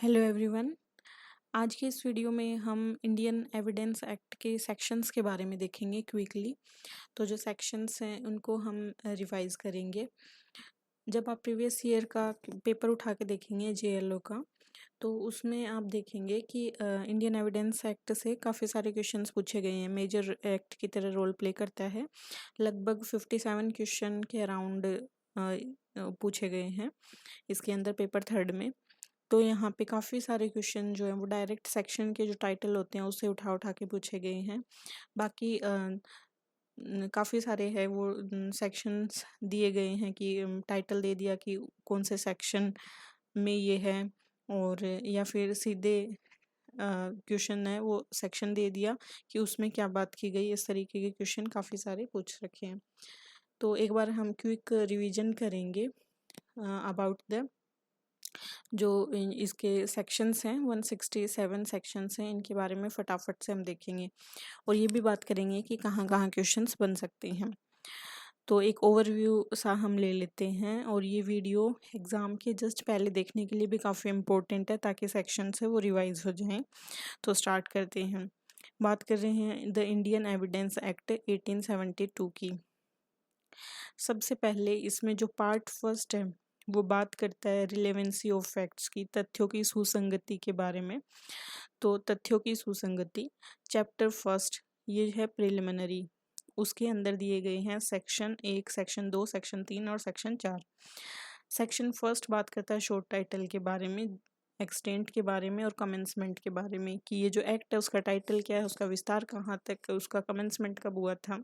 Hello everyone. आज के इस वीडियो में हम इंडियन एविडेंस एक्ट के सेक्शंस के बारे में देखेंगे क्विकली। तो जो सेक्शंस हैं उनको हम रिवाइज करेंगे। जब आप प्रीवियस ईयर का पेपर उठा के देखेंगे जेएलओ का, तो उसमें आप देखेंगे कि इंडियन एविडेंस एक्ट से काफ़ी सारे क्वेश्चंस पूछे गए हैं। मेजर एक्ट की तरह रोल प्ले करता है। लगभग 57 क्वेश्चन के अराउंड पूछे गए हैं इसके अंदर पेपर थर्ड में। तो यहाँ पे काफ़ी सारे क्वेश्चन जो हैं वो डायरेक्ट सेक्शन के जो टाइटल होते हैं उससे उठा उठा के पूछे गए हैं। बाकी काफ़ी सारे हैं वो सेक्शंस दिए गए हैं कि टाइटल दे दिया कि कौन से सेक्शन में ये है, और या फिर सीधे क्वेश्चन है वो सेक्शन दे दिया कि उसमें क्या बात की गई। इस तरीके के क्वेश्चन काफ़ी सारे पूछ रखे हैं। तो एक बार हम क्विक रिवीजन करेंगे अबाउट द जो इसके सेक्शंस हैं। 167 सेक्शंस हैं, इनके बारे में फटाफट से हम देखेंगे और ये भी बात करेंगे कि कहाँ कहाँ क्वेश्चंस बन सकते हैं। तो एक ओवरव्यू सा हम ले लेते हैं, और ये वीडियो एग्ज़ाम के जस्ट पहले देखने के लिए भी काफ़ी इम्पोर्टेंट है ताकि सेक्शन है वो रिवाइज हो जाएं। तो स्टार्ट करते हैं। बात कर रहे हैं द इंडियन एविडेंस एक्ट 1872 की। सबसे पहले इसमें जो पार्ट फर्स्ट है वो बात करता है रिलेवेंसी ऑफ फैक्ट्स की, तथ्यों की सुसंगति के बारे में। तो तथ्यों की सुसंगति चैप्टर फर्स्ट, ये है प्रिलिमिनरी। उसके अंदर दिए गए हैं सेक्शन 1, सेक्शन 2, सेक्शन 3 और सेक्शन 4। सेक्शन फर्स्ट बात करता है शॉर्ट टाइटल के बारे में, एक्सटेंट के बारे में और कमेंसमेंट के बारे में, कि ये जो एक्ट है उसका टाइटल क्या है, उसका विस्तार कहाँ तक है, उसका कमेंसमेंट कब हुआ था।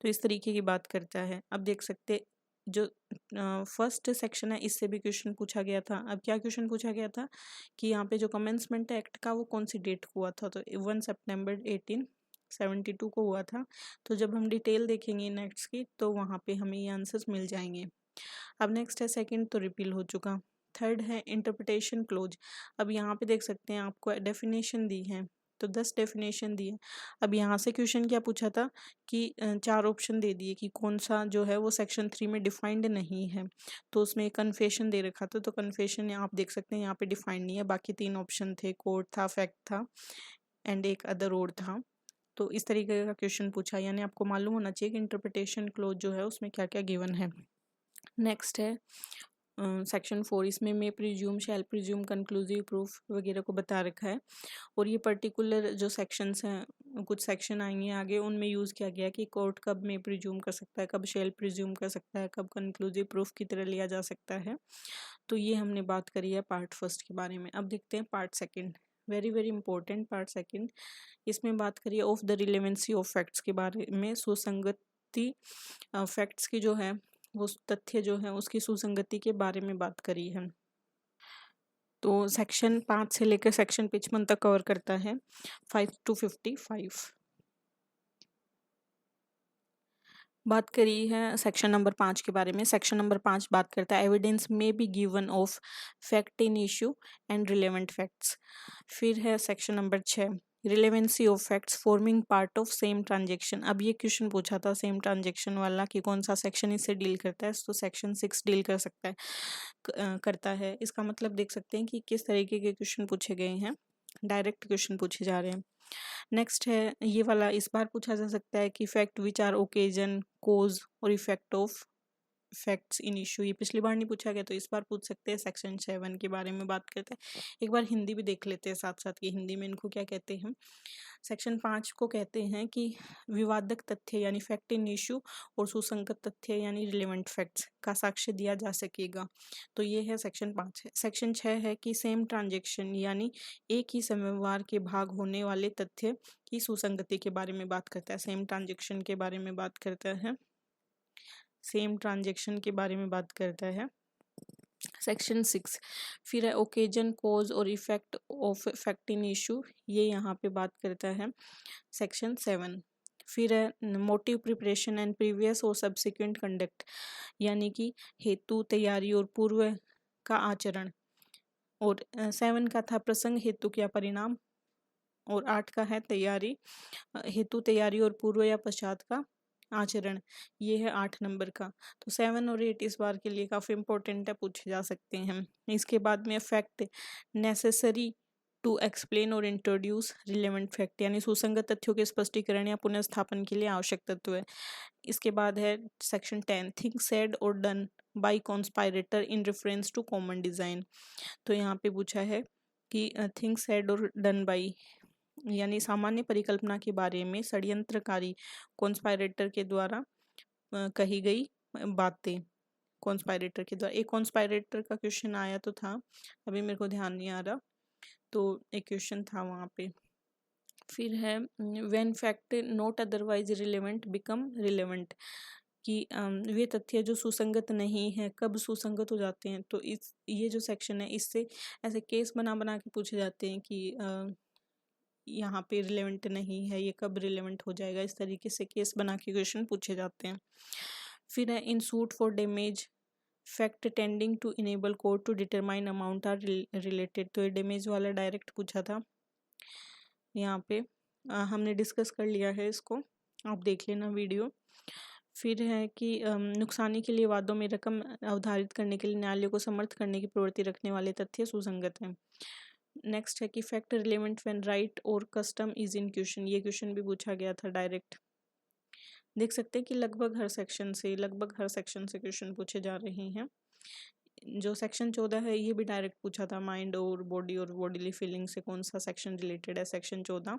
तो इस तरीके की बात करता है। अब देख सकते जो फर्स्ट सेक्शन है इससे भी क्वेश्चन पूछा गया था। अब क्या क्वेश्चन पूछा गया था कि यहाँ पे जो कमेंसमेंट है एक्ट का वो कौन सी डेट को हुआ था, तो 1 सितंबर 1872 को हुआ था। तो जब हम डिटेल देखेंगे इन एक्ट्स की तो वहाँ पे हमें ये आंसर्स मिल जाएंगे। अब नेक्स्ट है सेकंड, तो रिपील हो चुका। थर्ड है इंटरप्रिटेशन क्लोज। अब यहाँ पे देख सकते हैं आपको डेफिनेशन दी है, तो 10 डेफिनेशन दी है। अब यहाँ से क्वेश्चन क्या पूछा था कि 4 ऑप्शन दे दिए कि कौन सा जो है वो सेक्शन 3 में डिफाइंड नहीं है। तो उसमें कन्फेशन दे रखा था, तो कन्फेशन आप देख सकते हैं यहाँ पे डिफाइंड नहीं है। बाकी 3 ऑप्शन थे, कोर्ट था, फैक्ट था एंड एक अदर और था। तो इस तरीके का क्वेश्चन पूछा, यानी आपको मालूम होना चाहिए कि इंटरप्रिटेशन क्लोज जो है उसमें क्या क्या गिवन है। नेक्स्ट है सेक्शन 4, इसमें मे प्रिज्यूम, शैल प्रिज्यूम, कंक्लूसिव प्रूफ वगैरह को बता रखा है। और ये पर्टिकुलर जो सेक्शंस हैं, कुछ सेक्शन आएंगे आगे, उनमें यूज़ किया गया कि कोर्ट कब मे प्रिज्यूम कर सकता है, कब शैल प्रिज्यूम कर सकता है, कब कंक्लूसिव प्रूफ की तरह लिया जा सकता है। तो ये हमने बात करी है पार्ट फर्स्ट के बारे में। अब देखते हैं part second, very very important part second. इसमें बात करिए of the relevancy of facts के बारे में, सुसंगति फैक्ट्स की जो है वो तथ्य जो है उसकी सुसंगति के बारे में बात करी है। तो सेक्शन 5 से लेकर सेक्शन 55 तक कवर करता है, 5 to 55। बात करी है सेक्शन नंबर 5 के बारे में। सेक्शन नंबर 5 बात करता है एविडेंस में be given of fact in issue and relevant facts. फिर है section number 6, relevancy of facts forming part of same transaction. अब ये क्वेश्चन पूछा था सेम ट्रांजेक्शन वाला कि कौन सा सेक्शन इससे डील करता है, तो सेक्शन 6 डील कर सकता है करता है। इसका मतलब देख सकते हैं कि किस तरीके के क्वेश्चन पूछे गए हैं, डायरेक्ट क्वेश्चन पूछे जा रहे हैं। नेक्स्ट है ये वाला, इस बार पूछा जा सकता है कि फैक्ट विच आर ओकेजन, कोज और effect of facts in issue. ये पिछली बार नहीं पूछा गया तो इस बार पूछ सकते हैं। सेक्शन 7 के बारे में बात करते हैं। एक बार हिंदी भी देख लेते हैं साथ साथ कि हिंदी में इनको क्या कहते हैं। सेक्शन 5 को कहते हैं कि विवादक तथ्य यानी फैक्ट इन इशू और सुसंगत तथ्य यानी रिलेवेंट फैक्ट्स का साक्ष्य दिया जा सकेगा। तो ये है सेक्शन 5 है। सेक्शन 6 है कि सेम ट्रांजेक्शन यानी एक ही समयवार के भाग होने वाले तथ्य की सुसंगति के बारे में बात करता है। सेम ट्रांजेक्शन के बारे में बात करता है, सेम ट्रांजेक्शन के बारे में बात करता है। सेक्शन 6 फिर है ओकेजन, कोज और effect of fact in issue, ये यहाँ पे बात करता है सेक्शन 7। फिर है मोटिव, प्रिपरेशन एंड प्रीवियस और सब्सिक्वेंट कंडक्ट, यानी कि हेतु, तैयारी और पूर्व का आचरण। और 7 का था प्रसंग, हेतु या परिणाम। और 8 का है तैयारी, हेतु, तैयारी और पूर्व या पश्चात का आचरण, ये है 8 नंबर का। तो 7 और 8 इस बार के लिए काफ़ी इंपॉर्टेंट है, पूछे जा सकते हैं। इसके बाद में फैक्ट नेसेसरी टू एक्सप्लेन और इंट्रोड्यूस रिलेवेंट फैक्ट, यानी सुसंगत तथ्यों के स्पष्टीकरण या पुनर्स्थापन के लिए आवश्यक तत्व है। इसके बाद है सेक्शन 10 थिंग्स सेड और done by conspirator in reference to common design. तो यहाँ पे पूछा है कि थिंग्स सेड और डन बाय, यानी सामान्य परिकल्पना के बारे में षड्यंत्रकारी कॉन्स्पायरेटर के द्वारा कही गई बातें। कॉन्स्पायरेटर के द्वारा, एक कॉन्स्पायरेटर का क्वेश्चन आया तो था, अभी मेरे को ध्यान नहीं आ रहा, तो एक क्वेश्चन था वहाँ पे। फिर है when fact not otherwise relevant become relevant, कि वे तथ्य जो सुसंगत नहीं है कब सुसंगत हो जाते हैं। तो इस ये जो सेक्शन है इससे ऐसे केस बना बना के पूछे जाते हैं कि यहाँ पे रिलेवेंट नहीं है, ये कब रिलेवेंट हो जाएगा, इस तरीके से केस बना के क्वेश्चन पूछे जाते हैं। फिर है in suit for damage fact tending to enable court to determine amount are related. तो ये डैमेज वाला डायरेक्ट पूछा था यहाँ पे, हमने डिस्कस कर लिया है इसको, आप देख लेना वीडियो। फिर है कि नुकसानी के लिए वादों में रकम अवधारित करने के लिए न्यायालय को समर्थ करने की प्रवृत्ति रखने वाले तथ्य सुसंगत हैं। नेक्स्ट है कि फैक्ट रिलेवेंट व्हेन राइट और कस्टम इज इन क्वेश्चन, ये क्वेश्चन भी पूछा गया था डायरेक्ट। देख सकते हैं कि लगभग हर सेक्शन से क्वेश्चन पूछे जा रहे हैं। जो सेक्शन 14 है ये भी डायरेक्ट पूछा था, माइंड और बॉडीली फीलिंग से कौन सा सेक्शन रिलेटेड है, सेक्शन 14।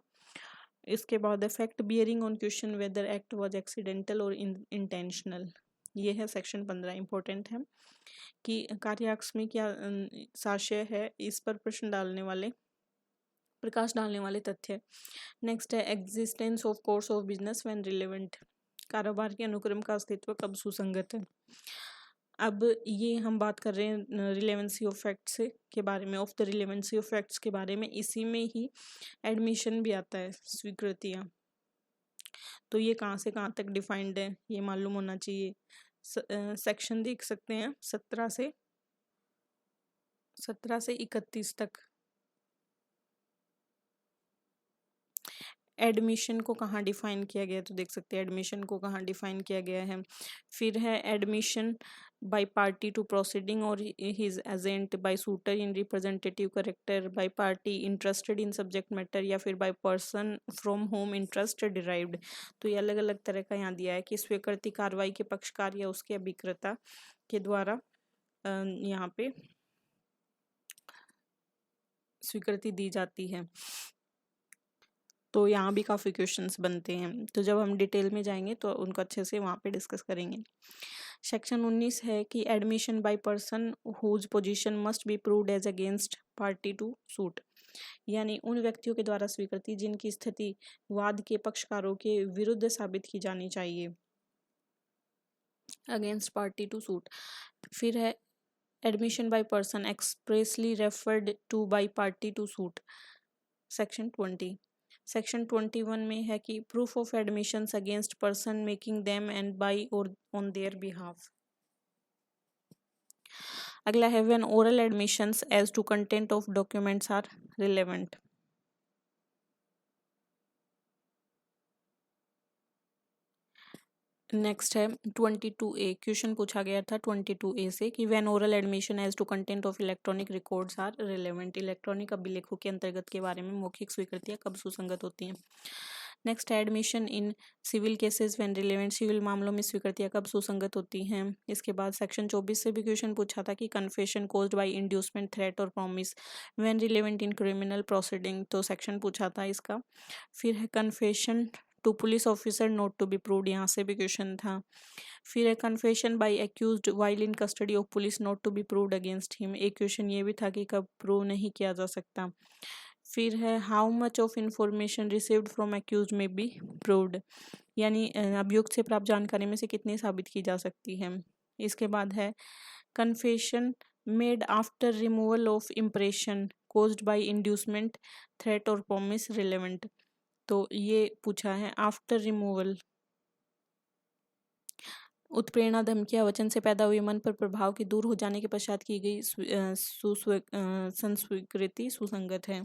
इसके बाद fact bearing on question whether act was accidental और इंटेंशनल, ये है सेक्शन 15, इंपॉर्टेंट है कि कार्य आकस्मिक क्या साक्ष्य है, इस पर प्रकाश डालने वाले तथ्य। नेक्स्ट है existence of course of business when relevant, कारोबार के अनुक्रम का अस्तित्व कब सुसंगत है। अब ये हम बात कर रहे हैं रिलेवेंसी ऑफ फैक्ट्स के बारे में, of the relevancy of facts के बारे में। इसी में ही एडमिशन भी आता है, स्वीकृतियाँ। तो ये कहाँ से कहाँ तक डिफाइंड है ये मालूम होना चाहिए। सेक्शन देख सकते हैं 17 से 31 तक। एडमिशन को कहाँ डिफाइन किया गया है, तो देख सकते हैं एडमिशन को कहाँ डिफाइन किया गया है। फिर है admission by party to proceeding और his agent, by suitor in representative character, by party interested in subject matter, या फिर by person from home interest derived. तो ये अलग अलग तरह का यहाँ दिया है कि स्वीकृति कार्रवाई के पक्षकार या उसके अभिकर्ता के द्वारा यहाँ पे स्वीकृति दी जाती है। तो यहाँ भी काफ़ी क्वेश्चंस बनते हैं, तो जब हम डिटेल में जाएंगे तो उनको अच्छे से वहाँ पे डिस्कस करेंगे। सेक्शन 19 है कि admission by person whose position must be proved as against party to suit, यानी उन व्यक्तियों के द्वारा स्वीकृति जिनकी स्थिति वाद के पक्षकारों के विरुद्ध साबित की जानी चाहिए, अगेंस्ट पार्टी टू सूट। फिर है admission by person expressly referred to by party to suit, section 20। Section 21 में है कि proof of admissions against person making them and by और ऑन देयर बिहाफ। अगला है when oral admissions as to content of documents are relevant. Next है 22A, question पूछा गया था 22A से कि when oral admission as to content of electronic records are relevant, electronic अभिलेखों के अंतर्गत के बारे में मौखिक स्वीकृतियां कब सुसंगत होती हैं। नेक्स्ट है admission in civil cases when relevant, civil मामलों में स्वीकृतियां कब सुसंगत होती हैं। इसके बाद सेक्शन 24 से भी क्वेश्चन पूछा था कि confession caused by inducement threat और promise when relevant in criminal proceeding, तो सेक्शन पूछा था इसका। फिर है confession to police officer not to be proved, यहाँ से भी क्वेश्चन था। फिर है confession by accused while in custody of police not to be proved against him, एक क्वेश्चन ये भी था कि कब प्रूव नहीं किया जा सकता। फिर है how much of information received from accused में बी प्रूव्ड, यानी अभियुक्त से प्राप्त जानकारी में से कितनी साबित की जा सकती है। इसके बाद है confession made after removal of impression caused by inducement threat और प्रॉमिस रिलेवेंट, तो ये पूछा है आफ्टर रिमूवल उत्प्रेरणा धमकी या वचन से पैदा हुए मन पर प्रभाव के दूर हो जाने के पश्चात की गई संस्वीकृति सुसंगत है।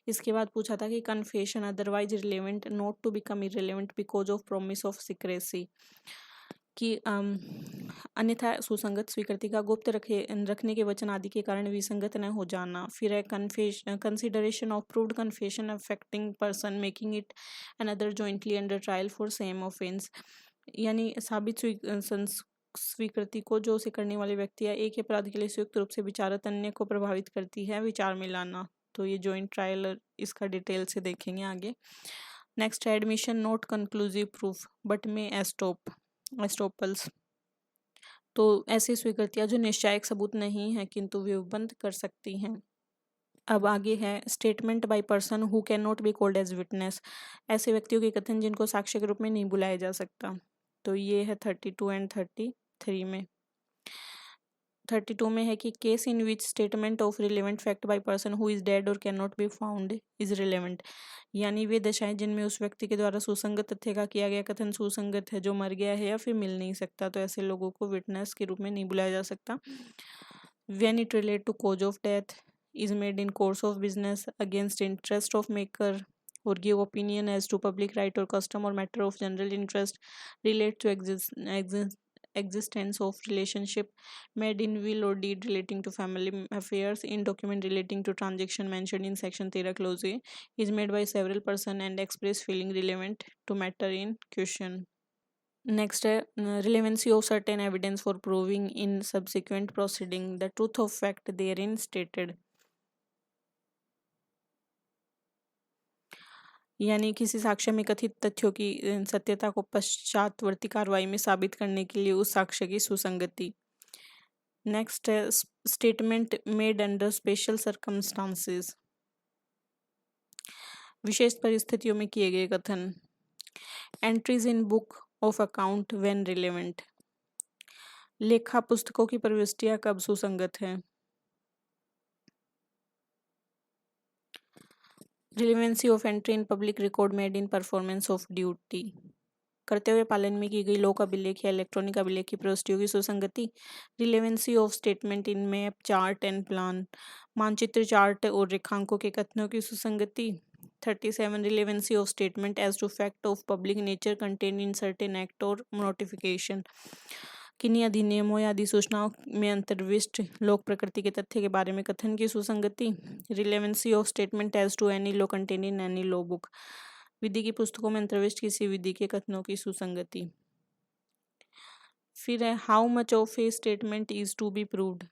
इसके बाद पूछा था कि confession otherwise relevant not to become irrelevant because of promise of secrecy, कि अन्यथा सुसंगत स्वीकृति का गुप्त रखने के वचन आदि के कारण विसंगत न हो जाना। फिर है consideration of proved confession affecting person making it another jointly under trial for same offence, यानी साबित स्वीकृति को जो उसे करने वाले व्यक्ति या एक ही अपराध के लिए संयुक्त रूप से विचारत अन्य को प्रभावित करती है, विचार में लाना। तो ये जॉइंट ट्रायल इसका डिटेल से देखेंगे आगे। नेक्स्ट है admission not conclusive proof but में एस्टोपल्स, तो ऐसी स्वीकृतियां जो निश्चायक सबूत नहीं है किंतु विबंध कर सकती हैं। अब आगे है statement by person who can not be called as witness, ऐसे व्यक्तियों के कथन जिनको साक्ष्य के रूप में नहीं बुलाया जा सकता। तो ये है 32 एंड 33 में। 32 में है कि case in which statement of relevant fact by person who is dead और can not be found is relevant, यानी वे दशाएं जिनमें उस व्यक्ति के द्वारा सुसंगत तथ्य का किया गया कथन सुसंगत है जो मर गया है या फिर मिल नहीं सकता, तो ऐसे लोगों को विटनेस के रूप में नहीं बुलाया जा सकता। When it relate to cause of death is made in course of business against interest of maker or give opinion as to public right or custom or matter of general interest, relate to existence of relationship made in will or deed relating to family affairs, in document relating to transaction mentioned in section 13 clause A, is made by several person and express feeling relevant to matter in question. Next है relevancy of certain evidence for proving in subsequent proceeding the truth of fact therein stated, यानी किसी साक्ष्य में कथित तथ्यों की सत्यता को पश्चातवर्ती कार्रवाई में साबित करने के लिए उस साक्ष्य की सुसंगति। नेक्स्ट है statement made under special circumstances, विशेष परिस्थितियों में किए गए कथन। Entries in book of account when relevant, लेखा पुस्तकों की प्रविष्टियां कब सुसंगत है। Relevancy of entry in public record made in performance of duty, करते हुए पालन में की गई लोक अभिलेख या इलेक्ट्रॉनिक अभिलेख की प्रविष्टियों की सुसंगति। Relevancy of statement in map chart and plan, मानचित्र चार्ट और रेखांकों के कथनों की सुसंगति। 37 relevancy of statement as to fact of public nature contain in certain act और नोटिफिकेशन, किन्हीं अधिनियमों या अधिसूचनाओं में अंतर्विष्ट लोक प्रकृति के तथ्य के बारे में कथन की सुसंगति। Relevancy of statement as to any law contain in any law book, विधि की पुस्तकों में अंतर्विष्ट किसी विधि के कथनों की सुसंगति। फिर है how much of a statement is to be proved,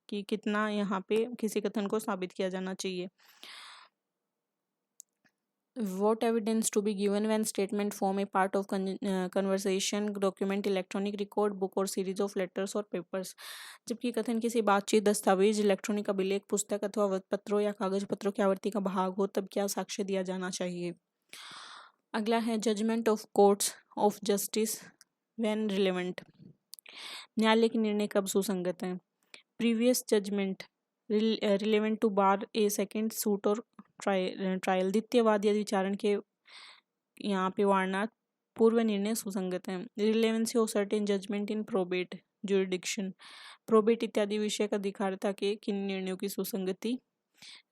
कि कितना यहाँ पे किसी कथन को साबित किया जाना चाहिए। What evidence to be given when statement form a part of conversation, document, electronic record, book or series of letters or papers, जबकि कथन किसी बातचीत, दस्तावेज, इलेक्ट्रॉनिक अभिलेख, पुस्तक अथवा पत्रों या कागज पत्रों की आवृत्ति का भाग हो, तब क्या साक्ष्य दिया जाना चाहिए। अगला है judgment of courts of justice when relevant, न्यायालय के निर्णय कब सुसंगत है। Previous judgment relevant to bar a second suit और ट्रायल, द्वितीय वाद या विचारण के यहाँ पे वारना पूर्व निर्णय सुसंगत है। Relevancy of certain judgment in probate jurisdiction, probate इत्यादि विषय का अधिकारिता के किन निर्णयों की सुसंगति।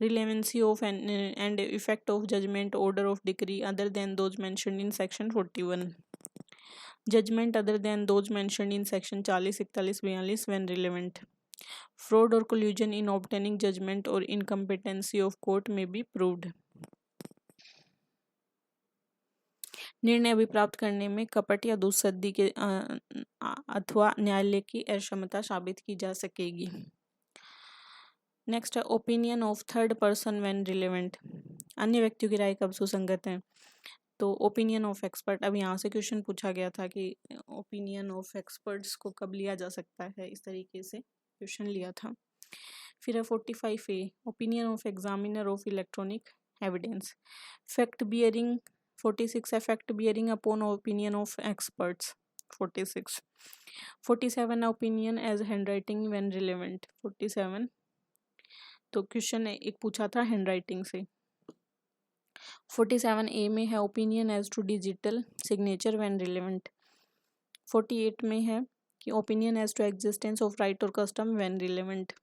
Relevancy of and effect of judgment order of decree other than those mentioned in section 41, judgment other than those mentioned in section 40, 41, 42 when relevant. Fraud और कोल्यूजन इन ऑब्टेनिंग जजमेंट और इनकम्पिटेंसी ऑफ कोर्ट में be proved, निर्णय अभिप्राप्त करने में कपट या दुस्सद्दी के अथवा न्यायालय की अक्षमता साबित की जा सकेगी। नेक्स्ट है opinion of third person when relevant, अन्य व्यक्तियों की राय कब सुसंगत है। तो ओपिनियन ऑफ एक्सपर्ट, अब यहाँ से क्वेश्चन पूछा गया था कि ओपिनियन ऑफ एक्सपर्ट्स को कब लिया जा सकता है, इस तरीके से क्वेश्चन लिया था। फिर है 45A opinion of examiner of electronic evidence, fact bearing 46 है fact bearing upon opinion of experts 46। 47 है opinion as handwriting when relevant 47, तो क्वेश्चन एक पूछा था हैंडराइटिंग से। 47A में है opinion as to digital signature when relevant, 48 में है कि opinion as to existence of right और कस्टम व्हेन रिलेवेंट।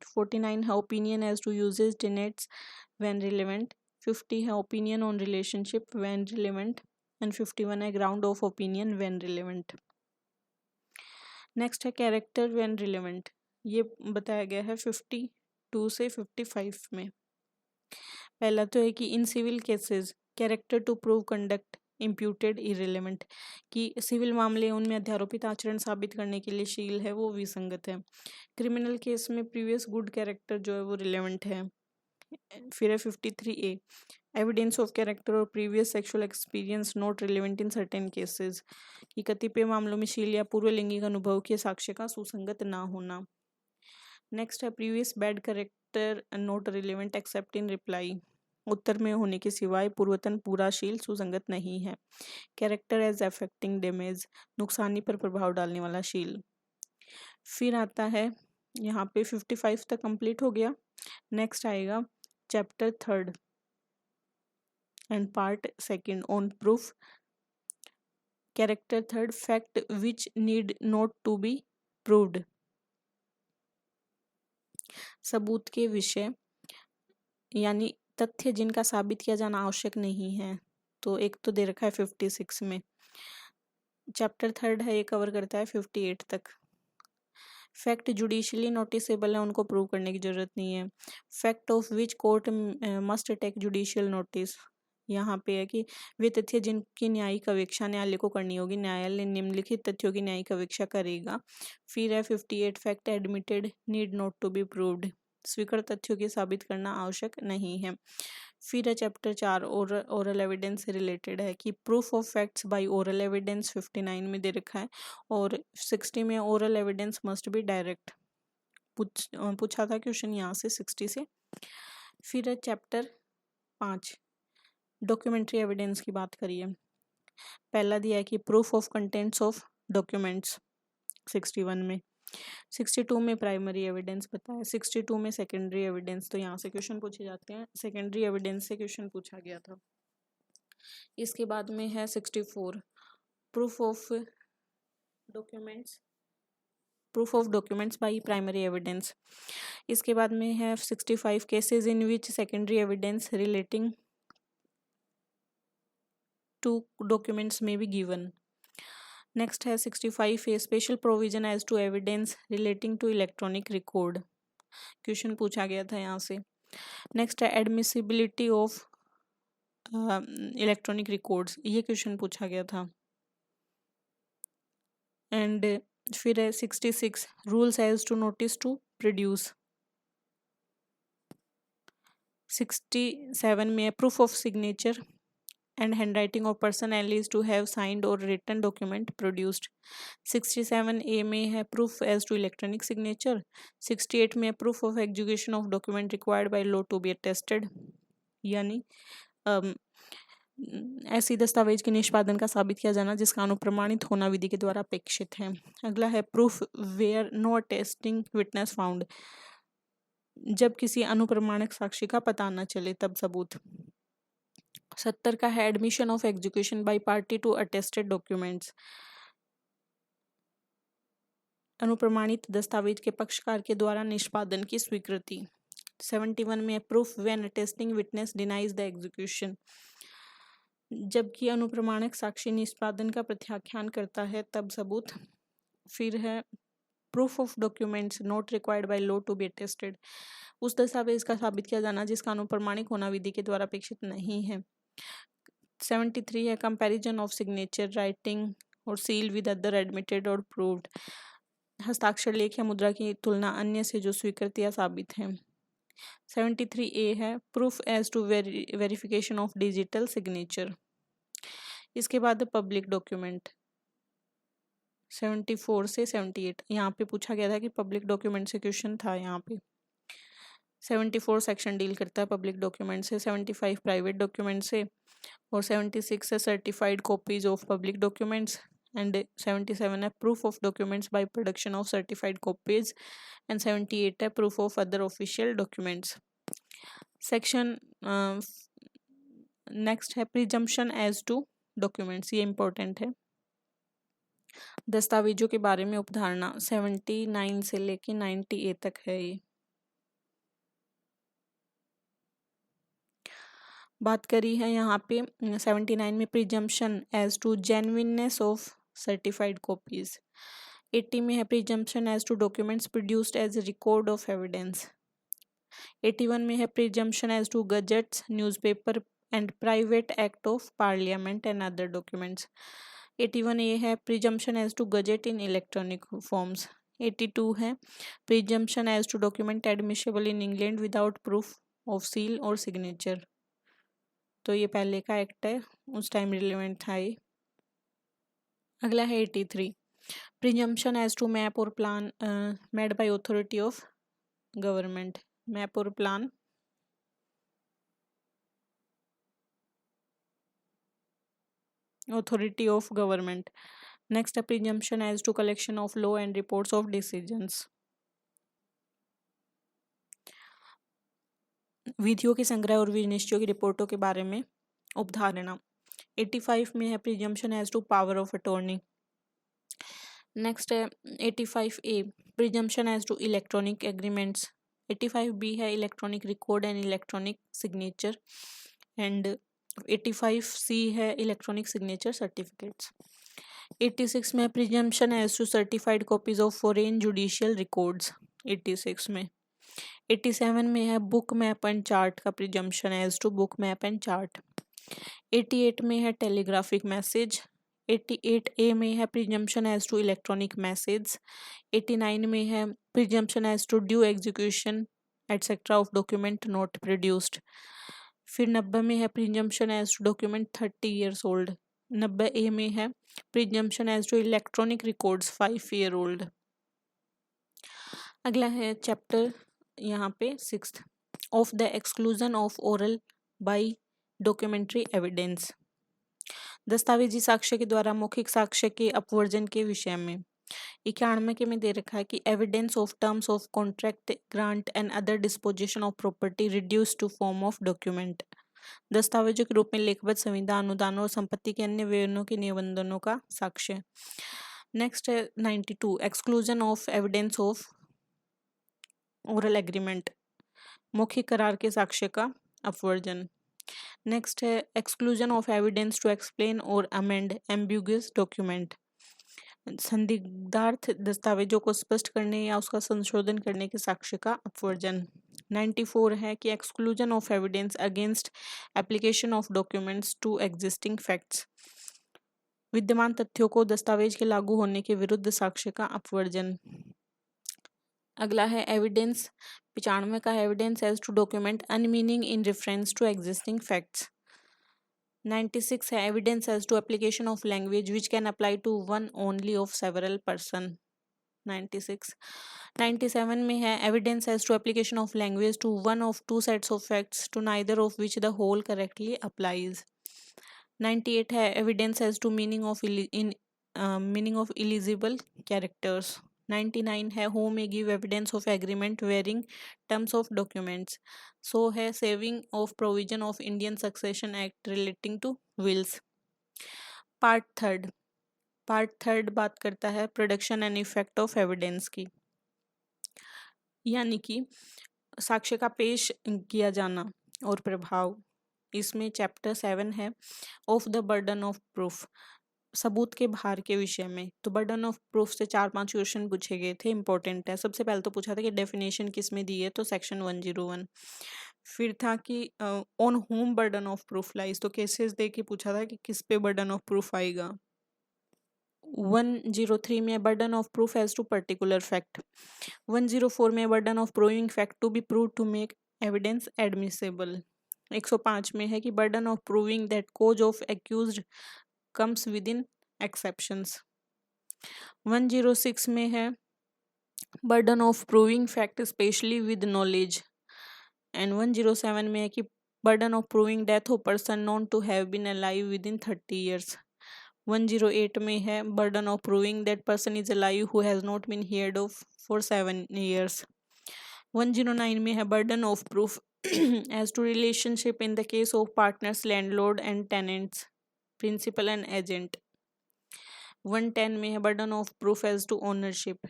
49 है opinion as to usages tenets when relevant. 50 है opinion on relationship when relevant and 51 है ground of opinion when relevant. Next है character when relevant, ये बताया गया है 52 से 55 में। पहला तो है कि in civil cases character to prove conduct imputed irrelevant, कि सिविल मामले उनमें अध्यारोपित आचरण साबित करने के लिए शील है वो विसंगत है। क्रिमिनल केस में प्रीवियस गुड कैरेक्टर जो है वो रिलेवेंट है। फिर है 53A एविडेंस ऑफ कैरेक्टर और previous sexual experience not relevant in certain cases, कि कतिपय मामलों में शील या पूर्व लैंगिक अनुभव के साक्ष्य का सुसंगत ना होना। नेक्स्ट है previous bad character not relevant except in reply, उत्तर में होने के सिवाय पूर्वतन पूरा शील सुसंगत नहीं है। कैरेक्टर एज अफेक्टिंग डैमेज, नुकसानी पर प्रभाव डालने वाला शील। फिर आता है यहाँ पे 55 तक कंप्लीट हो गया। नेक्स्ट आएगा chapter 3 and part 2 on proof. Character 3 fact which need not to be proved, सबूत के विषय यानी तथ्य जिनका साबित किया जाना आवश्यक नहीं है। तो एक तो दे रखा है 56 में। चैप्टर 3 है, ये कवर करता है 58 तक। फैक्ट जुडिशियली नोटिसेबल है, उनको प्रूव करने की जरूरत नहीं है। Fact of which court must take judicial notice, यहाँ पे है कि वे तथ्य जिनकी न्यायिक अवेक्षा न्यायालय को करनी होगी, न्यायालय निम्नलिखित तथ्यों की न्यायिक अवेक्षा करेगा। फिर है 58 fact admitted need not to be proved, स्वीकृत तथ्यों की साबित करना आवश्यक नहीं है। फिर है चैप्टर 4 ओरल एविडेंस से रिलेटेड है कि proof of facts by oral evidence 59 में दे रखा है, और 60 में oral evidence must be direct. पूछा था क्वेश्चन यहाँ से 60 से। फिर है चैप्टर 5 डॉक्यूमेंट्री एविडेंस की बात करिए। पहला दिया है कि proof of contents of documents 61 में। 62 में प्राइमरी एविडेंस बताया, 62 में सेकेंडरी एविडेंस। तो यहाँ से क्वेश्चन पूछे जाते हैं, सेकेंडरी एविडेंस से क्वेश्चन पूछा गया था। इसके बाद में है 64 proof of documents by primary evidence. इसके बाद में है 65 cases in which secondary evidence relating to documents में बी गिवन। नेक्स्ट है 65 A special provision as to evidence relating to electronic record, question पूछा गया था यहाँ से। नेक्स्ट है एडमिसिबिलिटी ऑफ इलेक्ट्रॉनिक रिकॉर्ड्स, ये क्वेश्चन पूछा गया था। एंड फिर है 66 rules as to notice to produce. 67 में proof of signature and handwriting of person alleged to have signed or written document produced। 67A में है proof as to electronic signature। 68 में proof of execution of document required by law to be attested, यानी ऐसी दस्तावेज के निष्पादन का साबित किया जाना जिसका अनुप्रमाणित होना विधि के द्वारा अपेक्षित है। अगला है proof where no attesting witness found, जब किसी अनुप्रमाणक साक्षी का पता न चले तब सबूत। 70 का है admission of execution by party to attested documents, अनुप्रमाणित दस्तावेज के पक्षकार के द्वारा निष्पादन की स्वीकृति। 71 में proof when attesting witness denies the execution, जबकि अनुप्रमाणक साक्षी निष्पादन का प्रत्याख्यान करता है तब सबूत। फिर है proof of documents not required by law to be attested, उस दस्तावेज का साबित किया जाना जिसका अनुप्रमाणिक होना विधि के द्वारा अपेक्षित नहीं है। 73 है कंपैरिजन ऑफ सिग्नेचर राइटिंग और सील विद अदर एडमिटेड और प्रूव्ड, हस्ताक्षर लेख या मुद्रा की तुलना अन्य से जो स्वीकृत या साबित है। 73A है proof as to verification of digital signature. इसके बाद पब्लिक डॉक्यूमेंट 74 से 78, यहाँ पे पूछा गया था कि पब्लिक डॉक्यूमेंट से क्वेश्चन था यहाँ पे। 74 सेक्शन डील करता है पब्लिक डॉक्यूमेंट से, 75 प्राइवेट डॉक्यूमेंट से, और 76 है certified copies of public documents, and 77 है proof of documents by production of certified copies, and 78 है proof of other official documents. Section next है प्रिजम्पशन एज टू डॉक्यूमेंट्स, ये इंपॉर्टेंट है। दस्तावेजों के बारे में उपधारणा 79 से लेके 90A तक है ये। बात करी है यहाँ पे 79 में presumption as to genuineness of certified copies. 80 में है presumption as to documents produced as record of evidence. 81 में है presumption as to gazettes, newspaper and private act of parliament and other documents. 81 ये है presumption as to gazette in electronic forms. 82 है presumption as to document admissible in England without proof of seal और signature. तो ये पहले का act है, उस टाइम रिलेवेंट था ये। अगला है 83 प्रिजम्पशन एज टू मैप और plan made by authority of government. Map और plan authority of government. Next, a presumption as to collection of law and reports of decisions. विधियों के संग्रह और विनिश्चयों की रिपोर्टों के बारे में उपधारणा। 85 में है presumption as to power of attorney. Next है 85A presumption as to electronic agreements. 85B है electronic record and electronic signature and 85C है इलेक्ट्रॉनिक सिग्नेचर सर्टिफिकेट्स। 86 में presumption as to certified copies of foreign judicial records. 86 में 87 में है book map and chart का presumption as to book map and chart. 88 में है telegraphic message. 88A में है presumption as to electronic message. 89 में है presumption as to due execution etcetera of document not produced. फिर 90 में है presumption as to document 30 years old. 90A में है presumption as to electronic records 5 year old. अगला है चैप्टर यहाँ पे 6 of the exclusion of oral by documentary evidence. दस्तावेजी साक्ष्य के द्वारा मौखिक साक्ष्य के अपवर्जन के विषय में। 91 के में दे रखा है कि evidence of terms of contract grant and other disposition of property reduce to form of document. दस्तावेजों के रूप में लेखबद्ध संविदा, अनुदानों और संपत्ति के अन्य विवरणों के निबंधनों का साक्ष्य। नेक्स्ट है 92 exclusion of evidence of oral agreement, मौखिक करार के साक्ष्य का अपवर्जन। नेक्स्ट है exclusion of evidence to explain और अमेंड एम्बिगुअस डॉक्यूमेंट, संदिग्धार्थ दस्तावेजों को स्पष्ट करने या उसका संशोधन करने के साक्ष्य का अपवर्जन। 94 है कि exclusion of evidence against application of documents to existing facts, विद्यमान तथ्यों को दस्तावेज के लागू होने के विरुद्ध साक्ष्य का अपवर्जन। अगला है एविडेंस 95 का evidence as to document unmeaning in reference to existing facts. 96 है evidence as to application of language which can apply to one only of several person. 96 97 में है evidence as to application of language to one of two sets of facts to neither of which the whole correctly applies. 98 है evidence as to meaning of illegible characters. 99 है who may give evidence of agreement varying terms of documents. So है saving of provision of Indian Succession Act relating to wills. Part third बात करता है production and effect of evidence की, यानी कि साक्ष्य का पेश किया जाना और प्रभाव। इसमें चैप्टर 7 है of the burden of proof, सबूत के भार के विषय में। तो बर्डन ऑफ प्रूफ से 4-5 क्वेश्चन पूछे गए थे, इंपॉर्टेंट है। सबसे पहले तो पूछा था कि डेफिनेशन किस में दी है, तो सेक्शन 101। फिर था कि on home burden of proof lies, तो केसेस दे के पूछा था कि किस पे बर्डन ऑफ प्रूफ आएगा। 103 में burden of proof as to particular fact. 104 में burden of proving fact to be prove to make evidence admissible. 105 में है कि burden of proving that cause of accused comes within exceptions. 106 में है burden of proving fact specially within. Knowledge 107 में है कि burden of proving death of person known to have been alive within 30 years. 108 में है burden of proving that person is alive who has not been heard of for 7 years. 109 में है burden of proof as to relationship in the case of partners, landlord and tenants, principal and agent. 110 में है burden of proof as to ownership.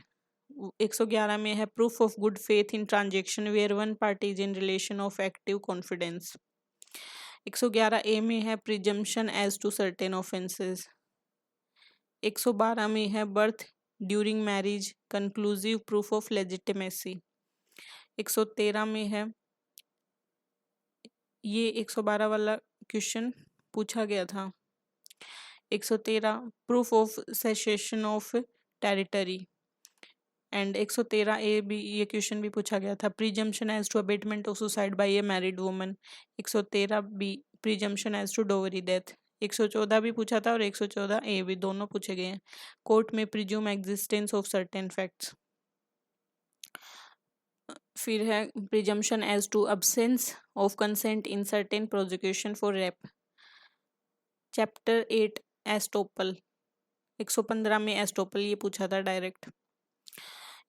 111 में है proof of good faith in transaction where one party is in relation of active confidence. 111 A में है presumption as to certain offences. 112 में है birth during marriage conclusive proof of legitimacy. 113 में है, ये 112 वाला क्वेश्चन पूछा गया था। 113 proof of cessation of territory. And 113 A भी ये क्वेश्चन भी पूछा गया था, presumption as to abetment of suicide by a married woman. 113 B presumption as to dowry death. 114 भी पूछा था और 114 ए भी, दोनों पूछे गए हैं। कोर्ट में presume existence of certain facts. फिर है presumption as to absence of consent in certain prosecution for rape. Chapter 8 estoppel. 115 में एस्टोपल ये पूछा था डायरेक्ट।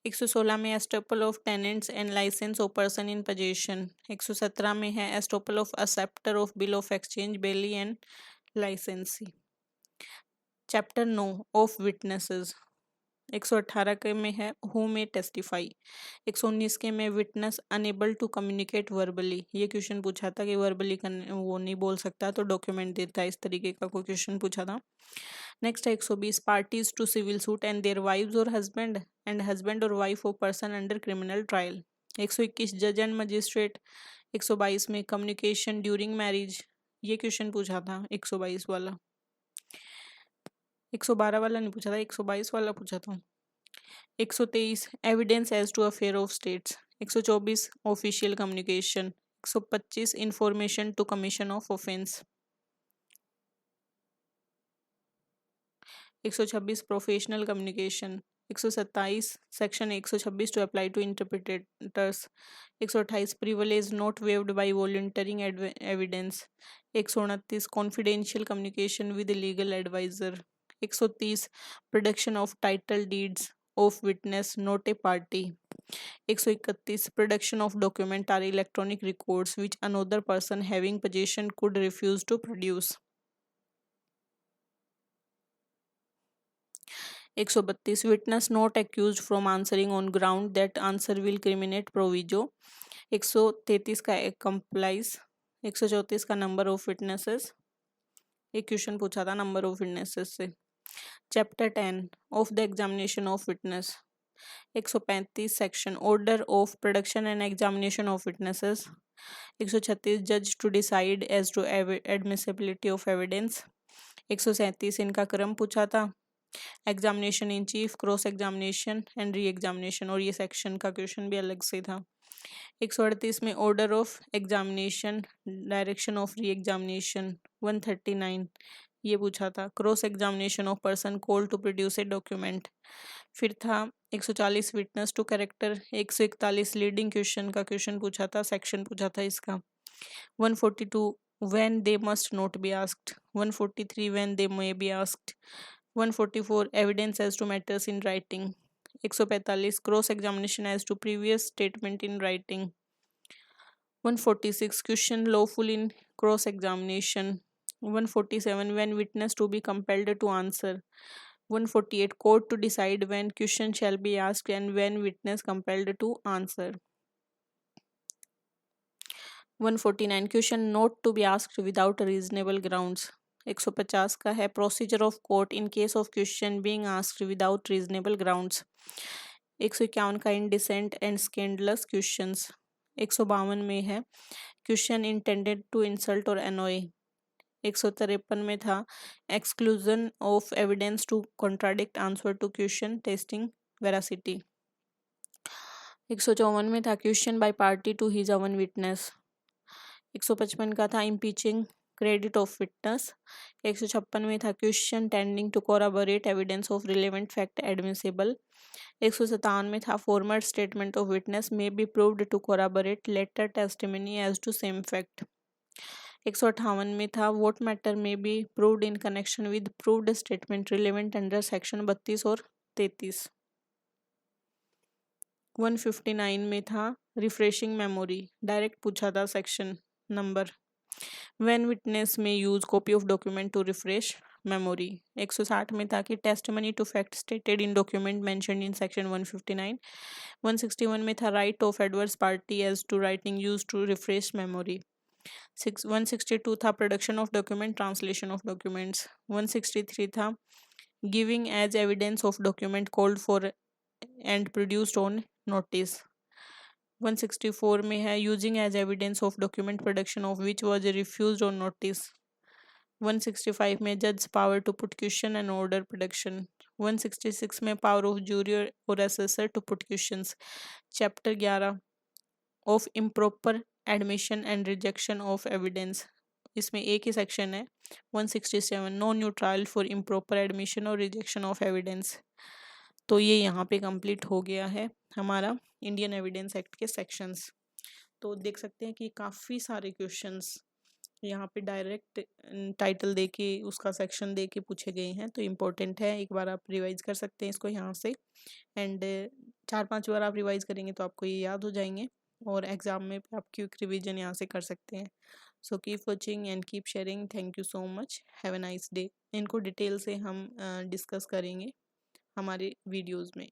116 में estoppel of tenants and licence of person in possession. 117 में है estoppel of acceptor of bill of exchange bailee and licensee. Chapter 9 of witnesses. 118 के में है हु मे टेस्टिफाई। 119 के में witness unable to communicate verbally. ये question पूछा था कि वर्बली वो नहीं बोल सकता तो डॉक्यूमेंट देता है, इस तरीके का कोई क्वेश्चन पूछा था। नेक्स्ट है 120 parties to civil suit and their wives और हस्बैंड एंड हस्बैंड और wife of person under criminal trial. 121 जज एंड मजिस्ट्रेट। 122 में कम्युनिकेशन ड्यूरिंग मैरिज, ये क्वेश्चन पूछा था 122 वाला। 112 वाला नहीं पूछा था, 122 वाला पूछा था। 123 evidence as to affair of states. 124 official communication. 125 information to commission of offence. 126 professional communication. 127 section 126 to apply to interpreters. 128 privilege not waived by volunteering evidence. 129 confidential communication with legal adviser. 130 production of title deeds of witness not a party. 131 production of document or electronic records which another person having possession could refuse to produce. 132 witness not accused from answering on ground that answer will criminate proviso. 133 का accomplice. 134 का number of witnesses, एक question पूछा था number of witnesses से। Chapter 10 of the examination of witness. 135 section order of production and examination of witnesses. 136 जज to decide as to admissibility of evidence. 137 इनका क्रम पूछा था, examination in chief, cross examination and re examination, और ये section का question भी अलग से था। 138 में order of examination, direction of re examination. 139 ये पूछा था, cross examination of person called to produce a document. फिर था 140 witness to character. 141 leading question का क्वेश्चन पूछा था, सेक्शन पूछा था इसका। 142 when they must not be asked. 143 when they may be asked. 144 evidence as to matters in writing. 145 cross examination as to previous statement in writing. 146 question lawful in cross examination. 147 when witness to be compelled to answer. 148 court to decide when question shall be asked and when witness compelled to answer. 149 question not to be asked without reasonable grounds. 150 का है procedure of court in case of question being asked without reasonable grounds. 151 का indecent and scandalous questions. 152 में है question intended to insult or annoy. 153 में था exclusion of evidence to contradict answer to question testing veracity. 154 में था question by party to his own witness. 155 का था इम्पीचिंग credit of witness. 156 में था question tending to corroborate evidence of relevant fact admissible. 157 में था former statement of witness may be proved to corroborate later testimony as to same fact. 158 में था what matter may be proved in connection with proved statement relevant under section 32 और 33। 159 में था refreshing memory, direct पूछा था section number. When witness में use copy of document to refresh memory. 160 में था कि testimony to fact stated in document mentioned in section 159। 161 में था right of adverse party as to writing use to refresh memory. 162 था production of document, translation of documents. 163 था giving as evidence of document called for and produced on notice. 164 में है using as evidence of document production of which was refused on notice. 165 में जज power to put question and order production. 166 में power of jury और assessor to put questions. Chapter 11 of improper admission and rejection of evidence, इसमें एक ही section है 167 no new trial for improper admission और rejection of evidence. तो ये यहाँ पे कंप्लीट हो गया है हमारा इंडियन एविडेंस एक्ट के सेक्शंस। तो देख सकते हैं कि काफ़ी सारे क्वेश्चंस यहाँ पे डायरेक्ट टाइटल दे के उसका सेक्शन दे के पूछे गए हैं, तो इम्पोर्टेंट है। एक बार आप रिवाइज कर सकते हैं इसको यहाँ से, एंड 4-5 बार आप रिवाइज करेंगे तो आपको ये याद हो जाएंगे और एग्ज़ाम में आप क्विक रिवीजन यहाँ से कर सकते हैं। So keep watching and keep sharing. Thank you so much, have a nice day. इनको डिटेल से हम डिस्कस करेंगे हमारे वीडियोज़ में।